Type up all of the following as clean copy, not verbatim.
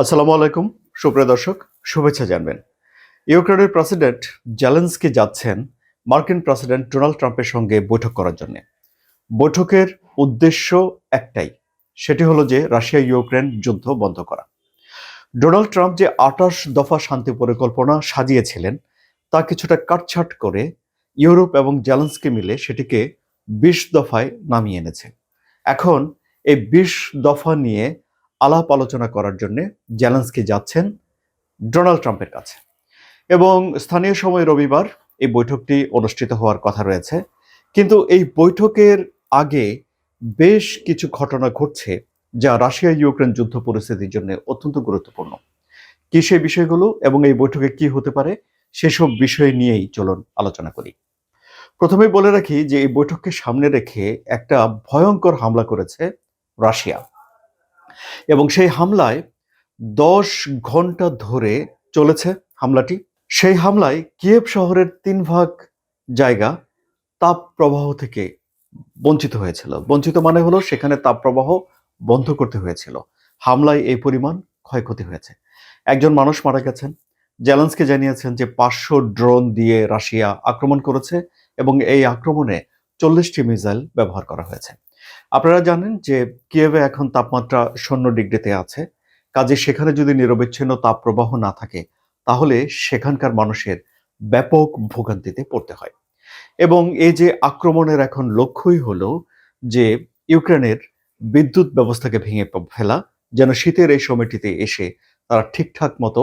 আসসালামু আলাইকুম সুপ্রিয় দর্শক, শুভেচ্ছা জানবেন। ইউক্রেনের প্রেসিডেন্ট জেলেনস্কি যাচ্ছেন মার্কিন প্রেসিডেন্ট ডোনাল্ড ট্রাম্পের সঙ্গে বৈঠক করার জন্য। বৈঠকের উদ্দেশ্য একটাই, সেটি হলো যে রাশিয়া ইউক্রেন যুদ্ধ বন্ধ করা। ডোনাল্ড ট্রাম্প যে ২৮ দফা শান্তি পরিকল্পনা সাজিয়েছিলেন তা কিছুটা কাটছাঁট করে ইউরোপ এবং জেলেনস্কি মিলে সেটিকে ২০ দফায় নামিয়ে এনেছে। এখন এই ২০ দফা নিয়ে আলাপ আলোচনা করার জন্য জেলেনস্কি যাচ্ছেন ডোনাল্ড ট্রাম্পের কাছে, এবং স্থানীয় সময় রবিবার এই বৈঠকটি অনুষ্ঠিত হওয়ার কথা রয়েছে। কিন্তু এই বৈঠকের আগে বেশ কিছু ঘটনা ঘটছে যা রাশিয়া ইউক্রেন যুদ্ধ পরিস্থিতির জন্য অত্যন্ত গুরুত্বপূর্ণ। কি সেই বিষয়গুলো এবং এই বৈঠকে কি হতে পারে সেসব বিষয় নিয়েই চলুন আলোচনা করি। প্রথমেই বলে রাখি যে এই বৈঠককে সামনে রেখে একটা ভয়ঙ্কর হামলা করেছে রাশিয়া, এবং সেই হামলায় ১০ ঘন্টা ধরে চলেছে হামলাটি। সেই হামলায় কিয়েভ শহরের ৩ ভাগ জায়গা তাপ প্রবাহ থেকে বঞ্চিত হয়েছিল। বঞ্চিত মানে হলো সেখানে তাপ প্রবাহ বন্ধ করতে হয়েছিল। হামলায় এই পরিমাণ ক্ষয়ক্ষতি হয়েছে। একজন মানুষ মারা গেছেন। জেলেনস্কি জানিয়েছেন যে ৫০০ ড্রোন দিয়ে রাশিয়া আক্রমণ করেছে এবং এই আক্রমণে ৪০টি মিসাইল ব্যবহার করা হয়েছে। আপনারা জানেন যে কিয়েভে এখন তাপমাত্রা ০ ডিগ্রিতে আছে। কাজে সেখানে যদি নিরবিচ্ছিন্ন তাপপ্রবাহ না থাকে তাহলে সেখানকার মানুষের ব্যাপক ভোগান্তিতে পড়তে হয়। এবং এই যে আক্রমণের এখন লক্ষ্যই হলো যে ইউক্রেনের বিদ্যুৎ ব্যবস্থাকে ভেঙে ফেলা, যেন শীতের এই সময়টিতে এসে তারা ঠিকঠাক মতো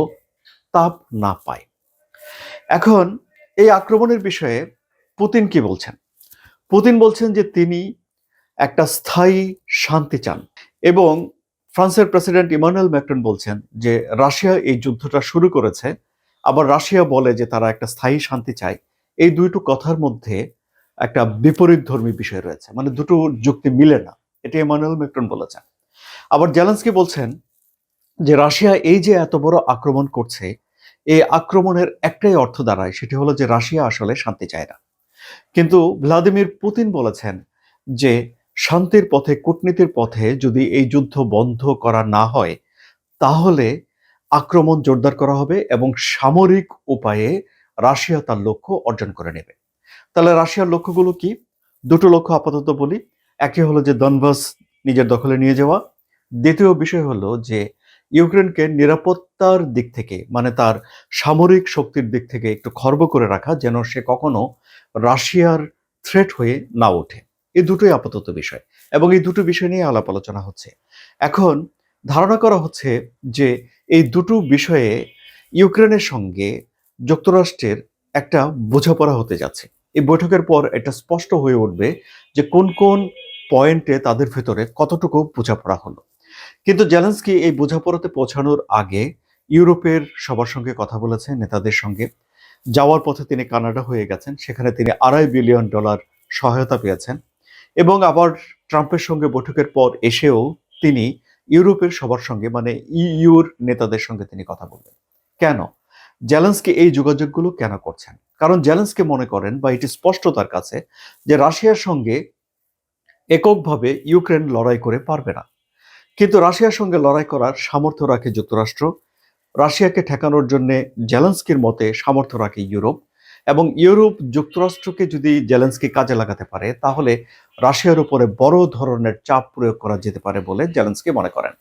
তাপ না পায়। এখন এই আক্রমণের বিষয়ে পুতিন কি বলছেন? পুতিন বলছেন যে তিনি একটা স্থায়ী শান্তি চান, এবং ফ্রান্সের প্রেসিডেন্ট ইমানুয়েল ম্যাক্রন বলছেন যে রাশিয়া এই যুদ্ধটা শুরু করেছে, আবার রাশিয়া বলে যে তারা একটা স্থায়ী শান্তি চায়। এই দুটো কথার মধ্যে একটা বিপরীতধর্মী বিষয় রয়েছে, মানে দুটো যুক্তি মিলে না। এটা ইমানুয়েল ম্যাক্রন বলেছেন। আবার জেলেনস্কি বলছেন যে রাশিয়া এই যে এত বড় আক্রমণ করছে, এই আক্রমণের একটাই অর্থ দাঁড়ায়, সেটি হলো যে রাশিয়া আসলে শান্তি চায় না। কিন্তু ভ্লাদিমির পুতিন বলেছেন যে শান্তির পথে, কূটনীতির পথে যদি এই যুদ্ধ বন্ধ করা না হয় তাহলে আক্রমণ জোরদার করা হবে এবং সামরিক উপায়ে রাশিয়া তার লক্ষ্য অর্জন করে নেবে। তাহলে রাশিয়ার লক্ষ্যগুলো কি? দুটো লক্ষ্য আপাতত বলি। একই হলো যে দনবাস নিজের দখলে নিয়ে যাওয়া। দ্বিতীয় বিষয় হলো যে ইউক্রেনকে নিরাপত্তার দিক থেকে, মানে তার সামরিক শক্তির দিক থেকে একটু খর্ব করে রাখা, যেন সে কখনো রাশিয়ার থ্রেট হয়ে না ওঠে। এই দুটোই আপাতত বিষয়, এবং এই দুটো বিষয় নিয়ে আলাপ আলোচনা হচ্ছে। এখন ধারণা করা হচ্ছে যে এই দুটো বিষয়ে ইউক্রেনের সঙ্গে যুক্তরাষ্ট্রের একটা বোঝাপড়া হতে যাচ্ছে। এই বৈঠকের পর এটা স্পষ্ট হয়ে উঠবে যে কোন কোন পয়েন্টে তাদের ভেতরে কতটুকু বোঝাপড়া হলো। কিন্তু জেলেনস্কি এই বোঝাপড়াতে পৌঁছানোর আগে ইউরোপের সবার সঙ্গে কথা বলেছেন, নেতাদের সঙ্গে। যাওয়ার পথে তিনি কানাডা হয়ে গেছেন, সেখানে তিনি $২৫০ বিলিয়ন সহায়তা পেয়েছেন। এবং আবার ট্রাম্পের সঙ্গে বৈঠকের পর এসেও তিনি ইউরোপের সবার সঙ্গে, মানে ইইউর নেতাদের সঙ্গে তিনি কথা বলবেন। কেন জেলেনস্কি এই যোগাযোগগুলো কেন করছেন? কারণ জেলেনস্কি মনে করেন, বা এটি স্পষ্ট তার কাছে, যে রাশিয়ার সঙ্গে এককভাবে ইউক্রেন লড়াই করে পারবে না। কিন্তু রাশিয়ার সঙ্গে লড়াই করার সামর্থ্য রাখে যুক্তরাষ্ট্র। রাশিয়াকে ঠেকানোর জন্য জেলেনস্কির মতে সামর্থ্য রাখে ইউরোপ, এবং ইউরোপ যুক্তরাষ্ট্রকে যদি জেলেনস্কি কাজে লাগাতে পারে তাহলে রাশিয়ার উপরে বড় ধরনের চাপ প্রয়োগ করা যেতে পারে বলে জেলেনস্কি মনে করেন।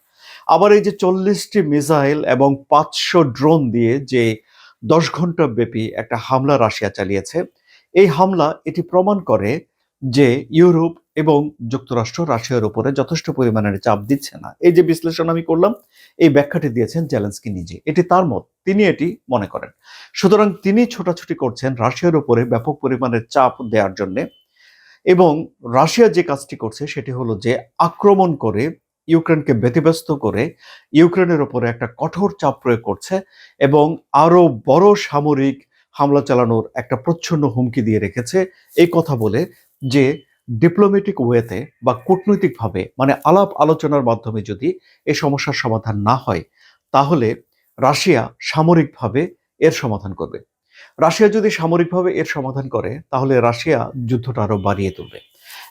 আবার এই যে ৪০টি মিসাইল এবং ৫০০ ড্রোন দিয়ে যে ১০ ঘন্টা ব্যাপী একটা হামলা রাশিয়া চালিয়েছে, এই হামলা এটি প্রমাণ করে যে ইউরোপ এবং যুক্তরাষ্ট্র রাশিয়ার উপরে যথেষ্ট পরিমাণের চাপ দিচ্ছে না। এই যে বিশ্লেষণ আমি করলাম, এই ব্যাখ্যাটি দিয়েছেন জেলেনস্কি নিজে। এটি তার মত, তিনি এটি মনে করেন। সুতরাং তিনি ছোটাছুটি করছেন রাশিয়ার উপরে ব্যাপক পরিমাণের চাপ দেওয়ার জন্য, এবং রাশিয়া যে কাজটি করছে সেটি হলো যে আক্রমণ করে ইউক্রেনকে ব্যতিব্যস্ত করে ইউক্রেনের উপরে একটা কঠোর চাপ প্রয়োগ করছে, এবং আরো বড় সামরিক হামলা চালানোর একটা প্রচ্ছন্ন হুমকি দিয়ে রেখেছে, এই কথা বলে যে ডিপ্লোম্যাটিক ওয়েতে বা কূটনৈতিকভাবে, মানে আলাপ আলোচনার মাধ্যমে যদি এই সমস্যার সমাধান না হয় তাহলে রাশিয়া সামরিকভাবে এর সমাধান করবে। রাশিয়া যদি সামরিকভাবে এর সমাধান করে তাহলে রাশিয়া যুদ্ধটা আরো বাড়িয়ে তুলবে।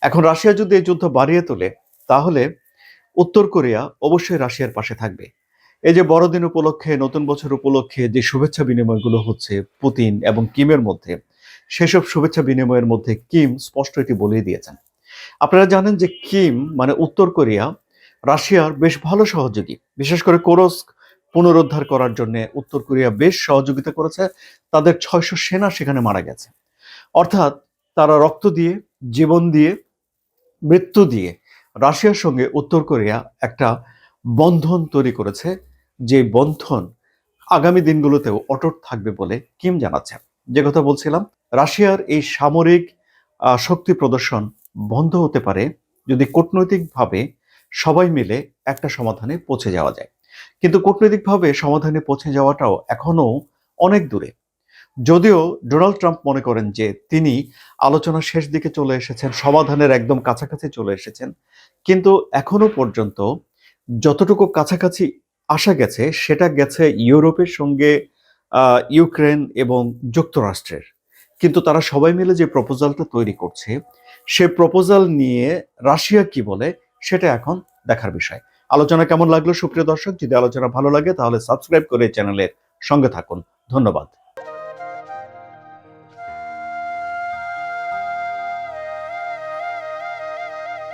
এখন রাশিয়া যদি এই যুদ্ধ বাড়িয়ে তোলে তাহলে উত্তর কোরিয়া অবশ্যই রাশিয়ার পাশে থাকবে, এই যে বড়দিন উপলক্ষে, নতুন বছর উপলক্ষে যে শুভেচ্ছা বিনিময়গুলো হচ্ছে পুতিন এবং কিমের মধ্যে, সেসব শুভেচ্ছা বিনিময়ের মধ্যে কিম স্পষ্ট এটি বলেই দিয়েছেন। আপনারা জানেন যে কিম মানে উত্তর কোরিয়া রাশিয়ার বেশ ভালো সহযোগী। বিশেষ করে কুরস্ক পুনরুদ্ধার করার জন্য উত্তর কোরিয়া বেশ সহযোগিতা করেছে। তাদের ৬০০ সেনা সেখানে মারা গেছে। অর্থাৎ তারা রক্ত দিয়ে, জীবন দিয়ে, মৃত্যু দিয়ে রাশিয়ার সঙ্গে উত্তর কোরিয়া একটা বন্ধন তৈরি করেছে, যে বন্ধন আগামী দিনগুলোতেও অটুট থাকবে বলে কিম জানাচ্ছেন। যে কথা বলছিলাম, রাশিয়ার এই সামরিক শক্তি প্রদর্শন বন্ধ হতে পারে যদি কূটনৈতিকভাবে সবাই মিলে একটা সমাধানে পৌঁছে যাওয়া যায়। কিন্তু কূটনৈতিকভাবে সমাধানে পৌঁছে যাওয়াটাও এখনো অনেক দূরে। যদিও ডোনাল্ড ট্রাম্প মনে করেন যে তিনি আলোচনার শেষ দিকে চলে এসেছেন, সমাধানের একদম কাছাকাছি চলে এসেছেন, কিন্তু এখনো পর্যন্ত যতটুকু কাছাকাছি আসা গেছে সেটা গেছে ইউরোপের সঙ্গে ইউক্রেন এবং যুক্তরাষ্ট্রের। কিন্তু তারা সবাই মিলে যে প্রপোজালটা তৈরি করছে, সে প্রপোজাল নিয়ে রাশিয়া কি বলে সেটা এখন দেখার বিষয়। আলোচনা কেমন লাগলো সুপ্রিয় দর্শক? যদি আলোচনা ভালো লাগে তাহলে সাবস্ক্রাইব করে চ্যানেলের সঙ্গে থাকুন। ধন্যবাদ।